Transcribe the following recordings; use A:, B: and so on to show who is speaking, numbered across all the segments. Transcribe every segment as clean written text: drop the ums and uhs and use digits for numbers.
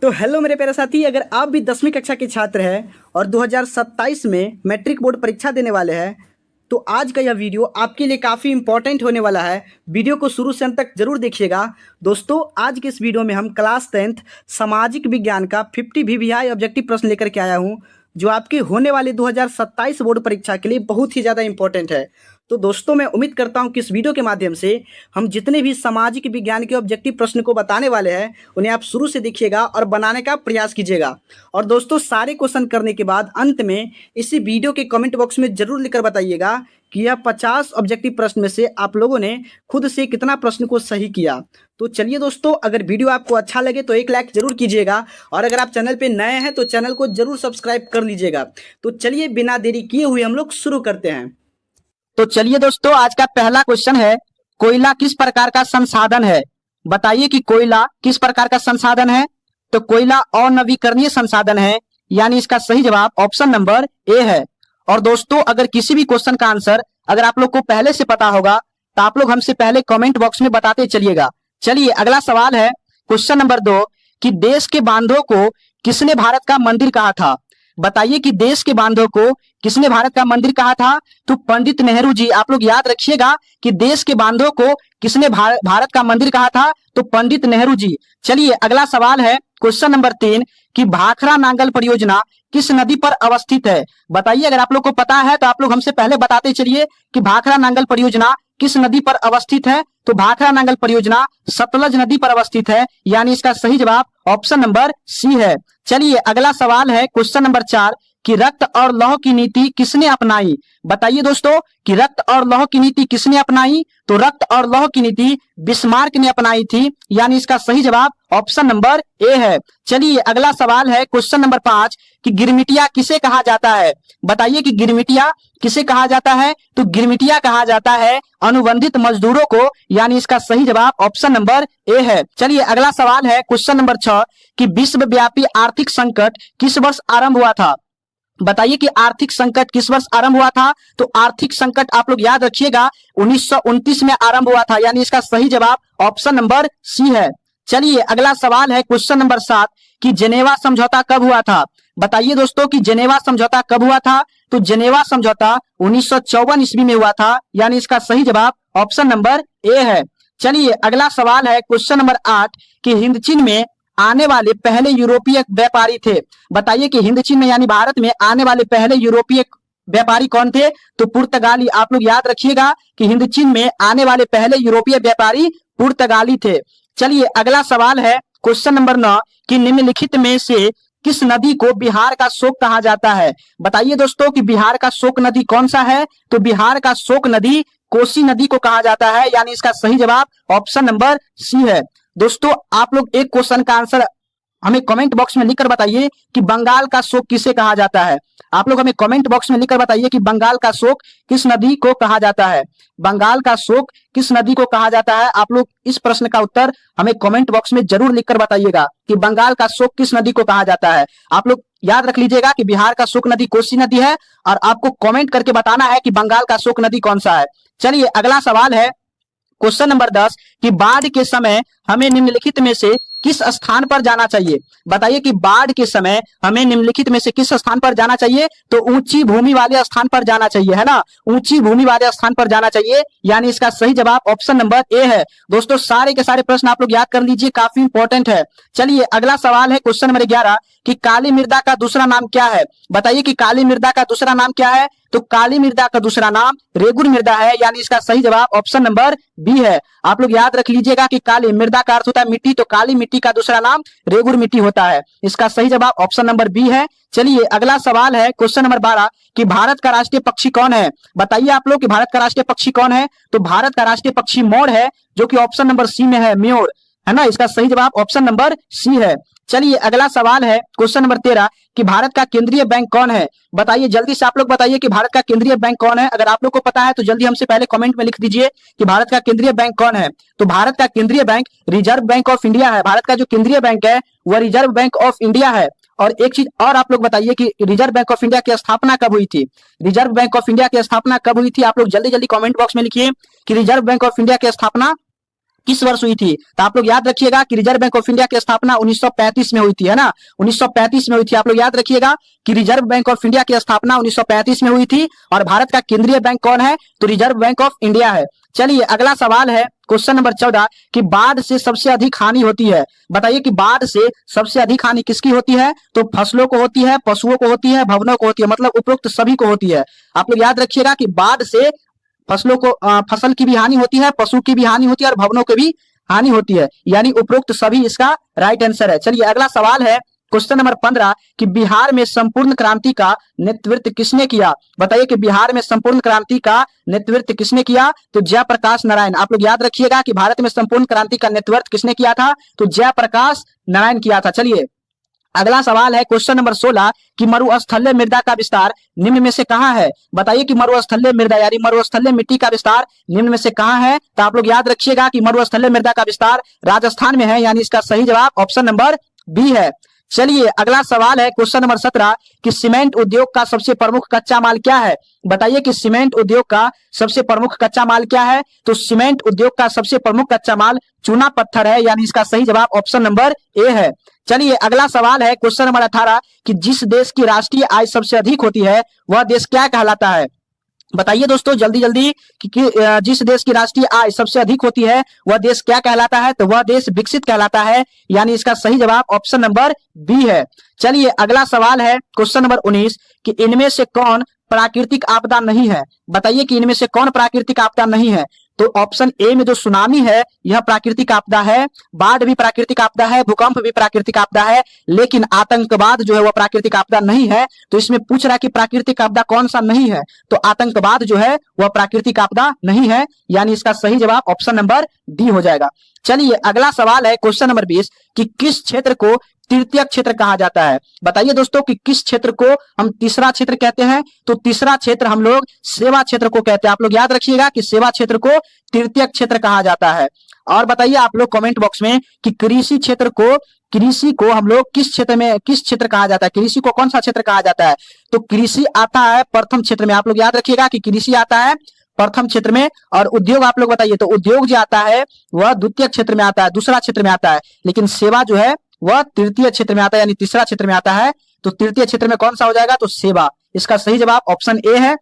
A: तो हेलो मेरे प्यारे साथी, अगर आप भी 10वीं कक्षा के छात्र हैं और 2027 में मैट्रिक बोर्ड परीक्षा देने वाले हैं तो आज का यह वीडियो आपके लिए काफ़ी इंपॉर्टेंट होने वाला है। वीडियो को शुरू से अंत तक जरूर देखिएगा। दोस्तों, आज के इस वीडियो में हम क्लास 10th सामाजिक विज्ञान का 50 VVI ऑब्जेक्टिव प्रश्न लेकर के आया हूँ, जो आपके होने वाले 2027 बोर्ड परीक्षा के लिए बहुत ही ज़्यादा इंपॉर्टेंट है। तो दोस्तों, मैं उम्मीद करता हूं कि इस वीडियो के माध्यम से हम जितने भी सामाजिक विज्ञान के ऑब्जेक्टिव प्रश्न को बताने वाले हैं उन्हें आप शुरू से देखिएगा और बनाने का प्रयास कीजिएगा। और दोस्तों, सारे क्वेश्चन करने के बाद अंत में इसी वीडियो के कमेंट बॉक्स में जरूर लिखकर बताइएगा कि यह 50 ऑब्जेक्टिव प्रश्न में से आप लोगों ने खुद से कितना प्रश्न को सही किया। तो चलिए दोस्तों, अगर वीडियो आपको अच्छा लगे तो एक लाइक जरूर कीजिएगा और अगर आप चैनल पे नए हैं तो चैनल को जरूर सब्सक्राइब कर लीजिएगा। तो चलिए बिना देरी किए हुए हम लोग शुरू करते हैं।
B: तो चलिए दोस्तों, आज का पहला क्वेश्चन है, कोयला किस प्रकार का संसाधन है? बताइए कि कोयला किस प्रकार का संसाधन है। तो कोयला अनवीकरणीय संसाधन है, यानी इसका सही जवाब ऑप्शन नंबर ए है। और दोस्तों, अगर किसी भी क्वेश्चन का आंसर अगर आप लोग को पहले से पता होगा तो आप लोग हमसे पहले कमेंट बॉक्स में बताते चलिएगा। चलिए अगला सवाल है, क्वेश्चन नंबर 2 कि देश के बांधों को किसने भारत का मंदिर कहा था? बताइए कि देश के बांधों को किसने भारत का मंदिर कहा था? तो पंडित नेहरू जी। आप लोग याद रखिएगा कि देश के बांधों को किसने भारत का मंदिर कहा था? तो पंडित नेहरू जी। चलिए अगला सवाल है, क्वेश्चन नंबर 3 कि भाखड़ा नांगल परियोजना किस नदी पर अवस्थित है? बताइए, अगर आप लोग को पता है तो आप लोग हमसे पहले बताते चलिए कि भाखड़ा नांगल परियोजना किस नदी पर अवस्थित है। तो भाखड़ा नांगल परियोजना सतलज नदी पर अवस्थित है, यानी इसका सही जवाब ऑप्शन नंबर सी है। चलिए अगला सवाल है, क्वेश्चन नंबर 4 कि रक्त और लौह की नीति किसने अपनाई? बताइए दोस्तों कि रक्त और लौह की नीति किसने अपनाई? तो रक्त और लौह की नीति बिस्मार्क ने अपनाई थी, यानी इसका सही जवाब ऑप्शन नंबर ए है। चलिए अगला सवाल है, क्वेश्चन नंबर 5 कि गिरमिटिया किसे कहा जाता है? बताइए कि गिरमिटिया किसे कहा जाता है? तो गिरमिटिया कहा जाता है अनुबंधित मजदूरों को, यानी इसका सही जवाब ऑप्शन नंबर ए है। चलिए अगला सवाल है, क्वेश्चन नंबर 6 कि विश्वव्यापी आर्थिक संकट किस वर्ष आरंभ हुआ था? बताइए कि आर्थिक संकट किस वर्ष आरंभ हुआ था? तो आर्थिक संकट आप लोग याद रखिएगा 1929 में आरंभ हुआ था, यानी इसका सही जवाब ऑप्शन नंबर सी है। चलिए अगला सवाल है, क्वेश्चन नंबर 7 कि जेनेवा समझौता कब हुआ था? बताइए दोस्तों कि जेनेवा समझौता कब हुआ था? तो जेनेवा समझौता 1954 ईस्वी में हुआ था, यानी इसका सही जवाब ऑप्शन नंबर ए है। चलिए अगला सवाल है, क्वेश्चन नंबर 8 कि हिंद चीन में आने वाले पहले यूरोपीय व्यापारी थे। बताइए कि हिंद चीन में यानी भारत में आने वाले पहले यूरोपीय व्यापारी कौन थे? तो पुर्तगाली। आप लोग याद रखिएगा कि हिंद चीन में आने वाले पहले यूरोपीय व्यापारी पुर्तगाली थे। चलिए अगला सवाल है, क्वेश्चन नंबर 9 कि निम्नलिखित में से किस नदी को बिहार का शोक कहा जाता है? बताइए दोस्तों कि बिहार का शोक नदी कौन सा है? तो बिहार का शोक नदी कोसी नदी को कहा जाता है, यानी इसका सही जवाब ऑप्शन नंबर सी है। दोस्तों, आप लोग एक क्वेश्चन का आंसर हमें कमेंट बॉक्स में लिखकर बताइए कि बंगाल का शोक किसे कहा जाता है? आप लोग हमें कमेंट बॉक्स में लिखकर बताइए कि बंगाल का शोक किस नदी को कहा जाता है? बंगाल का शोक किस नदी को कहा जाता है? आप लोग इस प्रश्न का उत्तर हमें कमेंट बॉक्स में जरूर लिखकर बताइएगा कि बंगाल का शोक किस नदी को कहा जाता है। आप लोग याद रख लीजिएगा कि बिहार का शोक नदी कोसी नदी है और आपको कमेंट करके बताना है कि बंगाल का शोक नदी कौन सा है। चलिए अगला सवाल है, क्वेश्चन नंबर 10 कि बाढ़ के समय हमें निम्नलिखित में से किस स्थान पर जाना चाहिए? बताइए कि बाढ़ के समय हमें निम्नलिखित में से किस स्थान पर जाना चाहिए? तो ऊंची भूमि वाले स्थान पर जाना चाहिए, है ना? ऊंची भूमि वाले स्थान पर जाना चाहिए, यानी इसका सही जवाब ऑप्शन नंबर ए है। दोस्तों, सारे के सारे प्रश्न आप लोग याद कर लीजिए, काफी इंपॉर्टेंट है। चलिए अगला सवाल है, क्वेश्चन नंबर 11 कि काली मृदा का दूसरा नाम क्या है? बताइए कि काली मृदा का दूसरा नाम क्या है? तो काली मृदा का दूसरा नाम रेगुर मृदा है, यानी इसका सही जवाब ऑप्शन नंबर बी है। आप लोग याद रख लीजिएगा कि काली मृदा का अर्थ होता है मिट्टी, तो काली मिट्टी का दूसरा नाम रेगुर मिट्टी होता है। इसका सही जवाब ऑप्शन नंबर बी है। चलिए अगला सवाल है, क्वेश्चन नंबर 12 कि भारत का राष्ट्रीय पक्षी कौन है? बताइए आप लोग कि भारत का राष्ट्रीय पक्षी कौन है? तो भारत का राष्ट्रीय पक्षी मोर है, जो कि ऑप्शन नंबर सी में है, म्योर, है ना? इसका सही जवाब ऑप्शन नंबर सी है। चलिए अगला सवाल है, क्वेश्चन नंबर 13 कि भारत का केंद्रीय बैंक कौन है? बताइए जल्दी से आप लोग बताइए कि भारत का केंद्रीय बैंक कौन है। अगर आप लोग को पता है तो जल्दी हमसे पहले कमेंट में लिख दीजिए कि भारत का केंद्रीय बैंक कौन है। तो भारत का केंद्रीय bank reserve bank of India है। भारत का जो केंद्रीय बैंक है वह रिजर्व बैंक ऑफ इंडिया है। और एक चीज और आप लोग बताइए कि रिजर्व बैंक ऑफ इंडिया की स्थापना कब हुई थी? रिजर्व बैंक ऑफ इंडिया की स्थापना कब हुई थी? आप लोग जल्दी जल्दी कमेंट बॉक्स में लिखिए कि रिजर्व बैंक ऑफ इंडिया की स्थापना किस वर्ष हुई थी? तो आप लोग याद रखिएगा कि रिजर्व बैंक ऑफ इंडिया की स्थापना 1935 में हुई थी, है ना। 1935 में हुई थी। आप लोग याद रखिएगा कि रिजर्व बैंक ऑफ इंडिया की स्थापना 1935 में हुई थी। और भारत का केंद्रीय बैंक कौन है? तो रिजर्व बैंक ऑफ इंडिया है। चलिए अगला सवाल है क्वेश्चन नंबर 14 कि बाढ़ से सबसे अधिक हानि होती है। बताइए कि बाढ़ से सबसे अधिक हानि किसकी होती है? तो फसलों को होती है, पशुओं को होती है, भवनों को होती है, मतलब उपरोक्त सभी को होती है। आप लोग याद रखिएगा कि बाढ़ से फसलों को फसल की भी हानि होती है, पशु की भी हानि होती है और भवनों की भी हानि होती है, यानी उपरोक्त सभी इसका राइट आंसर है। चलिए अगला सवाल है क्वेश्चन नंबर 15 कि बिहार में संपूर्ण क्रांति का नेतृत्व किसने किया? बताइए कि बिहार में संपूर्ण क्रांति का नेतृत्व किसने किया? तो जयप्रकाश नारायण। आप लोग याद रखिएगा कि भारत में संपूर्ण क्रांति का नेतृत्व किसने किया था? तो जयप्रकाश नारायण किया था। चलिए अगला सवाल है क्वेश्चन नंबर 16 कि मरुस्थलीय मृदा का विस्तार निम्न में से कहाँ है? बताइए कि मरुस्थलीय मृदा यानी मरुस्थलीय मिट्टी का विस्तार निम्न में से कहाँ है? तो आप लोग याद रखिएगा कि मरुस्थलीय मृदा का विस्तार राजस्थान में है, यानी इसका सही जवाब ऑप्शन नंबर बी है। चलिए अगला सवाल है क्वेश्चन नंबर 17 कि सीमेंट उद्योग का सबसे प्रमुख कच्चा माल क्या है? बताइए कि सीमेंट उद्योग का सबसे प्रमुख कच्चा माल क्या है? तो सीमेंट उद्योग का सबसे प्रमुख कच्चा माल चूना पत्थर है, यानी इसका सही जवाब ऑप्शन नंबर ए है। चलिए अगला सवाल है क्वेश्चन नंबर 18 कि जिस देश की राष्ट्रीय आय सबसे अधिक होती है वह देश क्या कहलाता है? बताइए दोस्तों जल्दी जल्दी कि जिस देश की राष्ट्रीय आय सबसे अधिक होती है वह देश क्या कहलाता है? तो वह देश विकसित कहलाता है, यानी इसका सही जवाब ऑप्शन नंबर बी है। चलिए अगला सवाल है क्वेश्चन नंबर 19 कि इनमें से कौन प्राकृतिक आपदा नहीं है? बताइए कि इनमें से कौन प्राकृतिक आपदा नहीं है? तो ऑप्शन ए में जो सुनामी है यह प्राकृतिक आपदा है, बाढ़ भी प्राकृतिक आपदा है, भूकंप भी प्राकृतिक आपदा है, लेकिन आतंकवाद जो है वह प्राकृतिक आपदा नहीं है। तो इसमें पूछ रहा है कि प्राकृतिक आपदा कौन सा नहीं है? तो आतंकवाद जो है वह प्राकृतिक आपदा नहीं है, यानी इसका सही जवाब ऑप्शन नंबर डी हो जाएगा। चलिए अगला सवाल है क्वेश्चन नंबर 20 कि किस क्षेत्र को तृतीय क्षेत्र कहा जाता है? बताइए दोस्तों कि किस क्षेत्र को हम तीसरा क्षेत्र कहते हैं? तो तीसरा क्षेत्र हम लोग सेवा क्षेत्र को कहते हैं। आप लोग याद रखिएगा कि सेवा क्षेत्र को तृतीय क्षेत्र कहा जाता है। और बताइए आप लोग कमेंट बॉक्स में कि कृषि को हम लोग किस क्षेत्र कहा जाता है? कृषि को कौन सा क्षेत्र कहा जाता है? तो कृषि आता है प्रथम क्षेत्र में। आप लोग याद रखिएगा कि कृषि आता है प्रथम क्षेत्र में, और उद्योग आप लोग बताइए तो उद्योग जो आता है वह द्वितीय क्षेत्र में आता है, दूसरा क्षेत्र में आता है, लेकिन सेवा जो है वह तृतीय क्षेत्र में आता है, यानी तीसरा क्षेत्र में आता है। तो तृतीय क्षेत्र में कौन सा हो जाएगा? तो सेवा। इसका सही जवाब ऑप्शन ए है।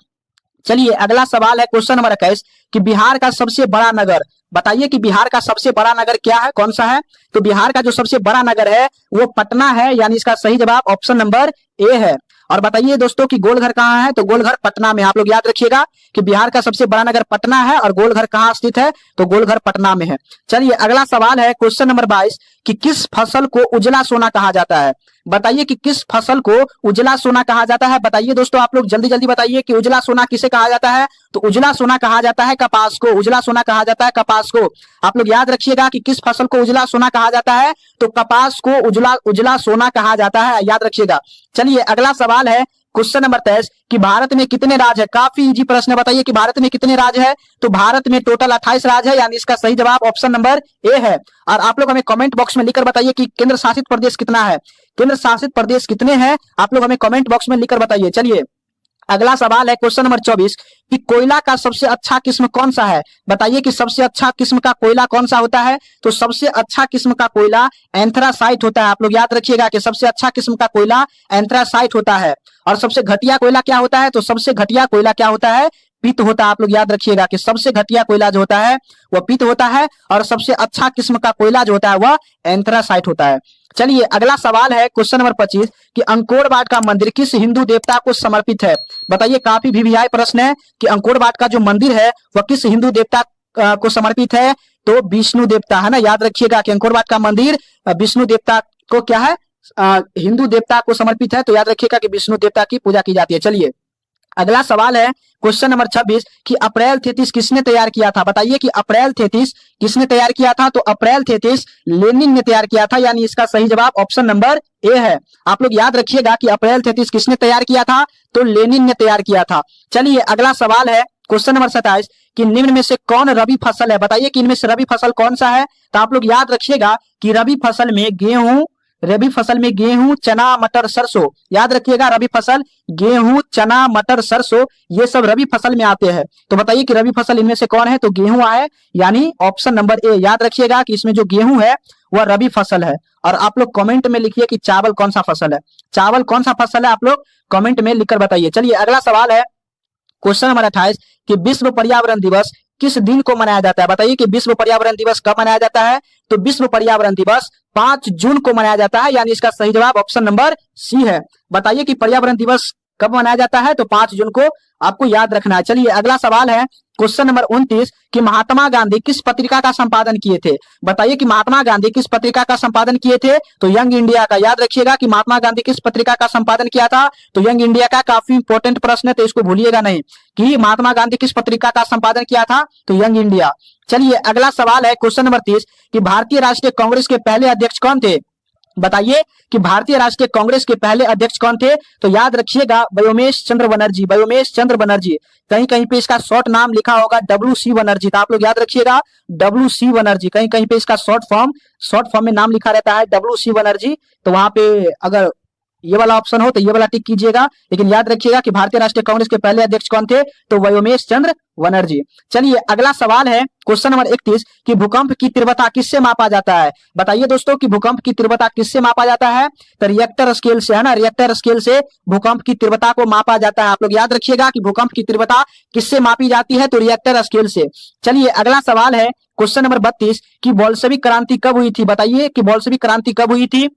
B: चलिए अगला सवाल है क्वेश्चन नंबर 21 कि बिहार का सबसे बड़ा नगर। बताइए कि बिहार का सबसे बड़ा नगर क्या है, कौन सा है? तो बिहार का जो सबसे बड़ा नगर है वो पटना है, यानी इसका सही जवाब ऑप्शन नंबर ए है। और बताइए दोस्तों कि गोलघर कहाँ है? तो गोलघर पटना में। आप लोग याद रखिएगा कि बिहार का सबसे बड़ा नगर पटना है और गोलघर कहाँ स्थित है? तो गोलघर पटना में है। चलिए अगला सवाल है क्वेश्चन नंबर 22 कि किस फसल को उजला सोना कहा जाता है? बताइए कि किस फसल को उजला सोना कहा जाता है? बताइए दोस्तों आप लोग जल्दी जल्दी बताइए कि उजला सोना किसे कहा जाता है? तो उजला सोना कहा जाता है कपास को। उजला सोना कहा जाता है कपास को। आप लोग याद रखिएगा कि किस फसल को उजला सोना कहा जाता है? तो कपास को उजला सोना कहा जाता है, याद रखिएगा। चलिए अगला सवाल है क्वेश्चन नंबर 23 कि भारत में कितने राज्य है? काफी इजी प्रश्न है। बताइए कि भारत में कितने राज्य है? तो भारत में टोटल 28 राज्य है, यानी इसका सही जवाब ऑप्शन नंबर ए है। और आप लोग हमें कमेंट बॉक्स में लिखकर बताइए कि केंद्र शासित प्रदेश कितना है? केंद्र शासित प्रदेश कितने हैं? आप लोग हमें कमेंट बॉक्स में लिखकर बताइए। चलिए अगला सवाल है क्वेश्चन नंबर 24 कि कोयला का सबसे अच्छा किस्म कौन सा है? बताइए कि सबसे अच्छा किस्म का कोयला कौन सा होता है? तो सबसे अच्छा किस्म का कोयला एंथ्रासाइट होता है। आप लोग याद रखिएगा कि सबसे अच्छा किस्म का कोयला एंथ्रासाइट होता है। और सबसे घटिया कोयला क्या होता है? तो सबसे घटिया कोयला क्या होता है? पित्त होता है। आप लोग याद रखिएगा कि सबसे घटिया कोयला जो होता है वह पित्त होता है, और सबसे अच्छा किस्म का कोयला जो होता है वह एंथ्रासाइट होता है। चलिए अगला सवाल है क्वेश्चन नंबर 25 कि अंकोर वाट का मंदिर किस हिंदू देवता को समर्पित है? बताइए, काफी वीवीआई प्रश्न है कि अंकोर वाट का जो मंदिर है वह किस हिंदू देवता को समर्पित है? तो विष्णु देवता, है ना। याद रखिएगा कि अंकोर वाट का मंदिर विष्णु देवता को क्या है, हिंदू देवता को समर्पित है। तो याद रखिएगा कि विष्णु देवता की पूजा की जाती है। चलिए अगला सवाल है क्वेश्चन नंबर 26 कि अप्रैल 33 किसने तैयार किया था? बताइए कि अप्रैल 33 किसने तैयार किया था? तो अप्रैल 33 लेनिन ने तैयार किया था, यानी इसका सही जवाब ऑप्शन नंबर ए है। आप लोग याद रखिएगा कि अप्रैल 33 किसने तैयार किया था? तो लेनिन ने तैयार किया था। चलिए अगला सवाल है क्वेश्चन नंबर 27 कि निम्न में से कौन रबी फसल है? बताइए कि इनमें से रबी फसल कौन सा है? तो आप लोग याद रखिएगा कि रबी फसल में गेहूं, रबी फसल में गेहूं, चना, मटर, सरसों। याद रखिएगा, रबी फसल गेहूं, चना, मटर, सरसों ये सब रबी फसल में आते हैं। तो बताइए कि रबी फसल इनमें से कौन है? तो गेहूं है, यानी ऑप्शन नंबर ए। याद रखिएगा कि इसमें जो गेहूं है वह रबी फसल है। और आप लोग कमेंट में लिखिए कि चावल कौन सा फसल है। चावल कौन सा फसल है, आप लोग कमेंट में लिखकर बताइए। चलिए अगला सवाल है क्वेश्चन नंबर 28 कि विश्व पर्यावरण दिवस किस दिन को मनाया जाता है? बताइए कि विश्व पर्यावरण दिवस कब मनाया जाता है? तो विश्व पर्यावरण दिवस 5 जून को मनाया जाता है, यानी इसका सही जवाब ऑप्शन नंबर सी है। बताइए कि पर्यावरण दिवस कब मनाया जाता है? तो 5 जून को आपको याद रखना है। चलिए अगला सवाल है क्वेश्चन नंबर 29 कि महात्मा गांधी किस पत्रिका का संपादन किए थे? बताइए कि महात्मा गांधी किस पत्रिका का संपादन किए थे? तो यंग इंडिया का। याद रखिएगा कि महात्मा गांधी किस पत्रिका का संपादन किया था? तो यंग इंडिया का। काफी इंपॉर्टेंट प्रश्न है, तो इसको भूलिएगा नहीं कि महात्मा गांधी किस पत्रिका का संपादन किया था? तो यंग इंडिया। चलिए अगला सवाल है क्वेश्चन नंबर 30 कि भारतीय राष्ट्रीय कांग्रेस के पहले अध्यक्ष कौन थे? बताइए कि भारतीय राष्ट्रीय कांग्रेस के पहले अध्यक्ष कौन थे? तो याद रखिएगा व्योमेश चंद्र बनर्जी। व्योमेश चंद्र बनर्जी। कहीं कहीं पे इसका शॉर्ट नाम लिखा होगा WC बनर्जी, तो आप लोग याद रखिएगा WC बनर्जी। कहीं कहीं पे इसका शॉर्ट फॉर्म में नाम लिखा रहता है WC बनर्जी। तो वहां पे अगर ये वाला ऑप्शन हो तो ये वाला टिक कीजिएगा, लेकिन याद रखिएगा कि भारतीय राष्ट्रीय कांग्रेस के पहले अध्यक्ष कौन थे? तो व्योमेश चंद्र बनर्जी। चलिए अगला सवाल है क्वेश्चन नंबर 31 कि भूकंप की तीव्रता किससे मापा जाता है? बताइए दोस्तों कि भूकंप की तीव्रता किससे मापा जाता है? तो रिएक्टर स्केल से, है ना। रिएक्टर स्केल से भूकंप की तीव्रता को मापा जाता है। आप लोग याद रखिएगा कि भूकंप की तीव्रता किससे मापी जाती है? तो रिएक्टर स्केल से। चलिए अगला सवाल है क्वेश्चन नंबर 32 कि बोल्शेविक क्रांति कब हुई थी? बताइए कि बोल्शेविक क्रांति कब हुई थी?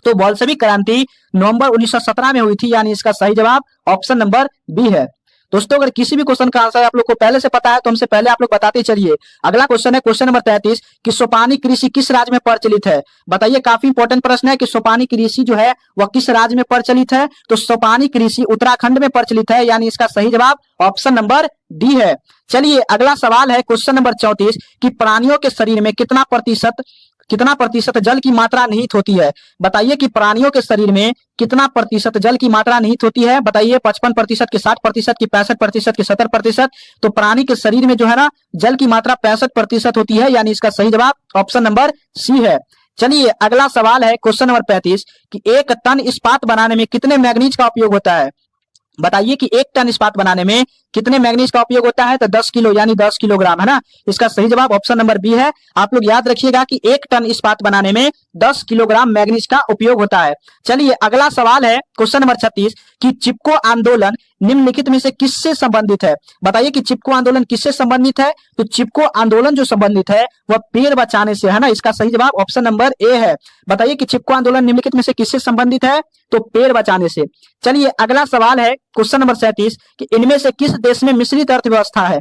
B: तो बोल्शेविक क्रांति नवंबर 1917 में हुई थी, यानी इसका सही जवाब ऑप्शन नंबर बी है। दोस्तों अगर किसी भी क्वेश्चन का आंसर आप लोग को पहले से पता है तो हमसे पहले आप लोग बताते चलिए। अगला क्वेश्चन है क्वेश्चन नंबर 33 कि सोपानी कृषि किस राज्य में प्रचलित है? बताइए, काफी इंपॉर्टेंट प्रश्न है कि सोपानी कृषि जो है वह किस राज्य में प्रचलित है? तो सोपानी कृषि उत्तराखंड में प्रचलित है, यानी इसका सही जवाब ऑप्शन नंबर डी है। चलिए अगला सवाल है क्वेश्चन नंबर 34 कि प्राणियों के शरीर में कितना प्रतिशत जल की मात्रा निहित होती है? बताइए कि प्राणियों के शरीर में कितना प्रतिशत जल की मात्रा निहित होती है? बताइए 55% की, 60% की, 65% की, 70%। तो प्राणी के शरीर में जो है ना जल की मात्रा 65% होती है, यानी इसका सही जवाब ऑप्शन नंबर सी है। चलिए अगला सवाल है क्वेश्चन नंबर 35 कि 1 टन इस्पात बनाने में कितने मैग्नीज का उपयोग होता है? बताइए कि 1 टन इस्पात बनाने में कितने मैग्नीज का उपयोग होता है? तो 10 किलो, यानी 10 किलोग्राम, है ना। इसका सही जवाब ऑप्शन नंबर बी है। आप लोग याद रखिएगा कि 1 टन इस्पात बनाने में 10 किलोग्राम मैग्नीज का उपयोग होता है। चलिए अगला सवाल है क्वेश्चन नंबर 36 कि चिपको आंदोलन निम्नलिखित में से किससे संबंधित है? बताइए कि चिपको आंदोलन किससे संबंधित है? तो चिपको आंदोलन जो संबंधित है वह पेड़ बचाने से, है ना। इसका सही जवाब ऑप्शन नंबर ए है। बताइए कि चिपको आंदोलन निम्नलिखित में से किससे संबंधित है? तो पेड़ बचाने से। चलिए अगला सवाल है क्वेश्चन नंबर 37 कि इनमें से किस देश में मिश्रित अर्थव्यवस्था है?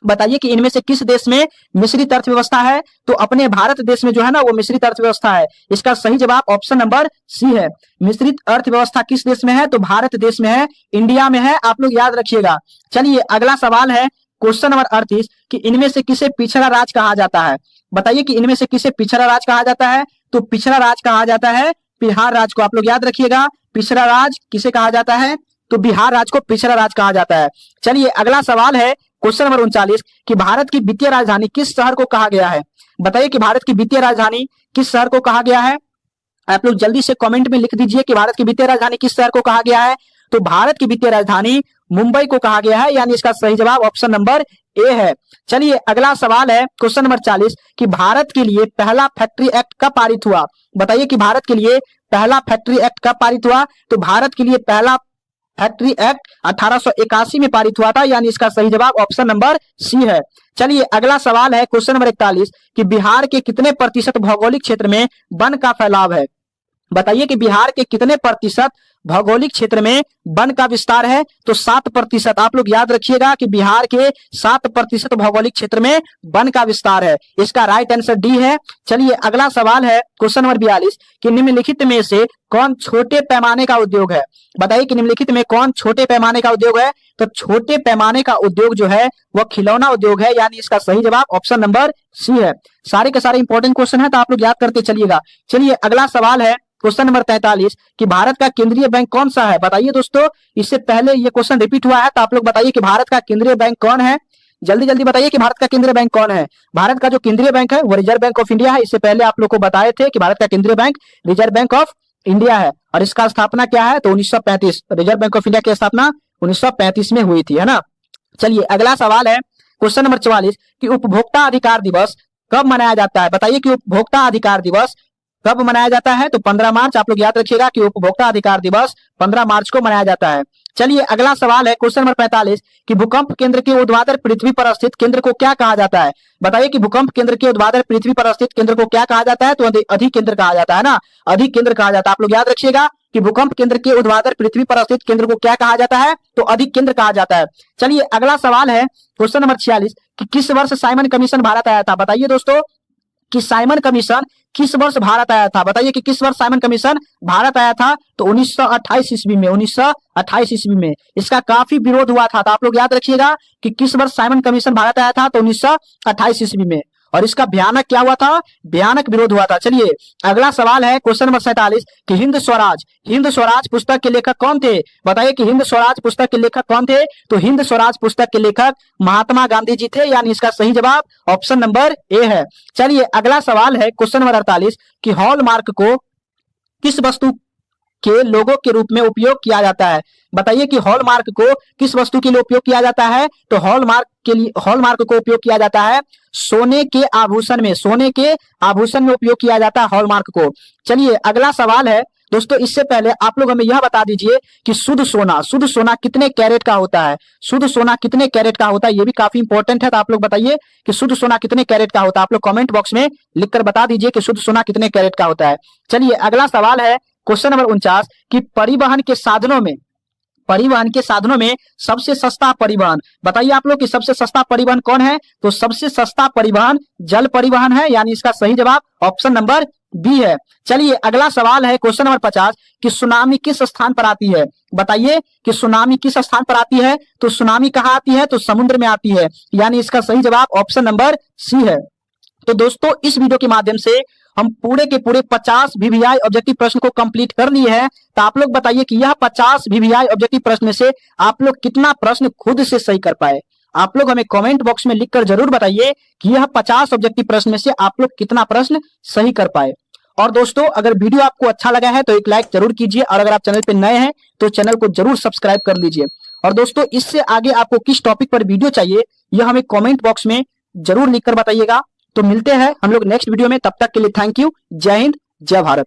B: बताइए कि इनमें से किस देश में मिश्रित अर्थव्यवस्था है? तो अपने भारत देश में जो है ना वो मिश्रित अर्थव्यवस्था है। इसका सही जवाब ऑप्शन नंबर सी है। मिश्रित अर्थव्यवस्था किस देश में है? तो भारत देश में है, इंडिया में है। आप लोग याद रखिएगा। चलिए अगला सवाल है क्वेश्चन नंबर 38 कि इनमें से किसे पिछड़ा राज्य कहा जाता है? बताइए कि इनमें से किसे पिछड़ा राज्य कहा जाता है? तो पिछड़ा राज्य कहा जाता है बिहार राज्य को। आप लोग याद रखिएगा पिछड़ा राज्य किसे कहा जाता है? तो बिहार राज्य को पिछड़ा राज्य कहा जाता है। चलिए अगला सवाल है क्वेश्चन नंबर 39 कि भारत की वित्तीय राजधानी किस शहर को कहा गया है? बताइए कि भारत की वित्तीय राजधानी किस शहर को कहा गया है? आप लोग जल्दी से कमेंट में लिख दीजिए कि भारत की वित्तीय राजधानी किस शहर को कहा गया है। तो भारत की वित्तीय राजधानी मुंबई को कहा गया है, यानी इसका सही जवाब ऑप्शन नंबर ए है। चलिए अगला सवाल है क्वेश्चन नंबर 40 कि भारत के लिए पहला फैक्ट्री एक्ट कब पारित हुआ? बताइए कि भारत के लिए पहला फैक्ट्री एक्ट कब पारित हुआ? तो भारत के लिए पहला फैक्ट्री एक्ट 1881 में पारित हुआ था, यानी इसका सही जवाब ऑप्शन नंबर सी है। चलिए अगला सवाल है क्वेश्चन नंबर 41 कि बिहार के कितने प्रतिशत भौगोलिक क्षेत्र में वन का फैलाव है? बताइए कि बिहार के कितने प्रतिशत भौगोलिक क्षेत्र में वन का विस्तार है? तो 7%। आप लोग याद रखिएगा कि बिहार के 7% भौगोलिक क्षेत्र में वन का विस्तार है। इसका राइट आंसर डी है। चलिए अगला सवाल है क्वेश्चन नंबर 42 कि निम्नलिखित में से कौन छोटे पैमाने का उद्योग है? बताइए कि निम्नलिखित में कौन छोटे पैमाने का उद्योग है? तो छोटे पैमाने का उद्योग जो है वह खिलौना उद्योग है, यानी इसका सही जवाब ऑप्शन नंबर सी है। सारे के सारे इंपॉर्टेंट क्वेश्चन है, तो आप लोग याद करते चलिएगा। चलिए अगला सवाल है क्वेश्चन नंबर 43 कि भारत का केंद्रीय बैंक कौन सा है? बताइए दोस्तों, इससे पहले ये क्वेश्चन रिपीट हुआ है, तो आप लोग बताइए कि भारत का केंद्रीय बैंक कौन है? जल्दी जल्दी बताइए कि भारत का केंद्रीय बैंक कौन है। भारत का जो केंद्रीय बैंक है वो रिजर्व बैंक ऑफ इंडिया है। इससे पहले आप लोग को बताए थे कि भारत का केंद्रीय bank reserve bank of India है और इसका स्थापना क्या है, तो 1935। रिजर्व बैंक ऑफ इंडिया की स्थापना 1935 में हुई थी, है ना। चलिए अगला सवाल है क्वेश्चन नंबर 44 कि उपभोक्ता अधिकार दिवस कब मनाया जाता है। बताइए कि उपभोक्ता अधिकार दिवस कब मनाया जाता है, तो 15 मार्च। आप लोग याद रखिएगा कि उपभोक्ता अधिकार दिवस 15 मार्च को मनाया जाता है। चलिए अगला सवाल है क्वेश्चन नंबर 45 कि भूकंप केंद्र के ऊर्ध्वाधर पृथ्वी पर स्थित केंद्र को क्या कहा जाता है। बताइए कि भूकंप केंद्र के ऊर्ध्वाधर पृथ्वी पर स्थित केंद्र को क्या कहा जाता है, तो अधिक केंद्र कहा जाता है ना, अधिक केंद्र कहा जाता है। आप लोग याद रखिएगा कि भूकंप केंद्र के ऊर्ध्वाधर पृथ्वी पर स्थित केंद्र को क्या कहा जाता है, तो अधिक केंद्र कहा जाता है। चलिए अगला सवाल है क्वेश्चन नंबर 46 कि किस वर्ष साइमन कमीशन भारत आया था। बताइए दोस्तों कि साइमन कमीशन किस वर्ष भारत आया था। बताइए कि किस वर्ष साइमन कमीशन भारत आया था, तो 1928 ईस्वी में। 1928 ईस्वी में इसका काफी विरोध हुआ था, तो आप लोग याद रखिएगा कि किस वर्ष साइमन कमीशन भारत आया था, तो 1928 ईस्वी में। और इसका भयानक क्या हुआ था, भयानक विरोध हुआ था। चलिए अगला सवाल है क्वेश्चन नंबर 47 कि हिंद स्वराज पुस्तक के लेखक कौन थे। बताइए कि हिंद स्वराज पुस्तक के लेखक कौन थे, तो हिंद स्वराज पुस्तक के लेखक महात्मा गांधी जी थे, यानी इसका सही जवाब ऑप्शन नंबर ए है। चलिए अगला सवाल है क्वेश्चन नंबर 48 कि हॉलमार्क को किस वस्तु के लोगो के रूप में उपयोग किया जाता है। बताइए कि हॉलमार्क को किस वस्तु के लिए उपयोग किया जाता है, तो हॉलमार्क को उपयोग किया जाता है सोने के आभूषण में। सोने के आभूषण में उपयोग किया जाता है हॉलमार्क को। चलिए अगला सवाल है दोस्तों, इससे पहले आप लोग हमें यह बता दीजिए कि शुद्ध सोना कितने कैरेट का होता है। शुद्ध सोना कितने कैरेट का होता है, ये भी काफी इंपॉर्टेंट है, तो आप लोग बताइए कि शुद्ध सोना कितने कैरेट का होता है। आप लोग कमेंट बॉक्स में लिखकर बता दीजिए कि शुद्ध सोना कितने कैरेट का होता है। चलिए अगला सवाल है क्वेश्चन नंबर 49 कि परिवहन के साधनों में सबसे सस्ता परिवहन। बताइए आप लोग कि सबसे सस्ता परिवहन कौन है, तो सबसे सस्ता परिवहन जल परिवहन है, यानी इसका सही जवाब ऑप्शन नंबर बी है। चलिए अगला सवाल है क्वेश्चन नंबर 50 कि सुनामी किस स्थान पर आती है। बताइए कि सुनामी किस स्थान पर आती है, तो सुनामी कहाँ आती है, तो समुद्र में आती है, यानी इसका सही जवाब ऑप्शन नंबर सी है। तो दोस्तों इस वीडियो के माध्यम से हम पूरे के पूरे 50 वीवीआई ऑब्जेक्टिव प्रश्न को कंप्लीट कर लिए हैं। तो आप लोग बताइए कि यह 50 वीवीआई ऑब्जेक्टिव प्रश्न में से आप लोग कितना प्रश्न खुद से सही कर पाए। आप लोग हमें कमेंट बॉक्स में लिखकर जरूर बताइए कि यह 50 ऑब्जेक्टिव प्रश्न में से आप लोग कितना प्रश्न सही कर पाए। और दोस्तों अगर वीडियो आपको अच्छा लगा है तो एक लाइक जरूर कीजिए, और अगर आप चैनल पे नए हैं तो चैनल को जरूर सब्सक्राइब कर लीजिए। और दोस्तों इससे आगे आपको किस टॉपिक पर वीडियो चाहिए यह हमें कमेंट बॉक्स में जरूर लिखकर बताइएगा। तो मिलते हैं हम लोग नेक्स्ट वीडियो में, तब तक के लिए थैंक यू। जय हिंद, जय भारत।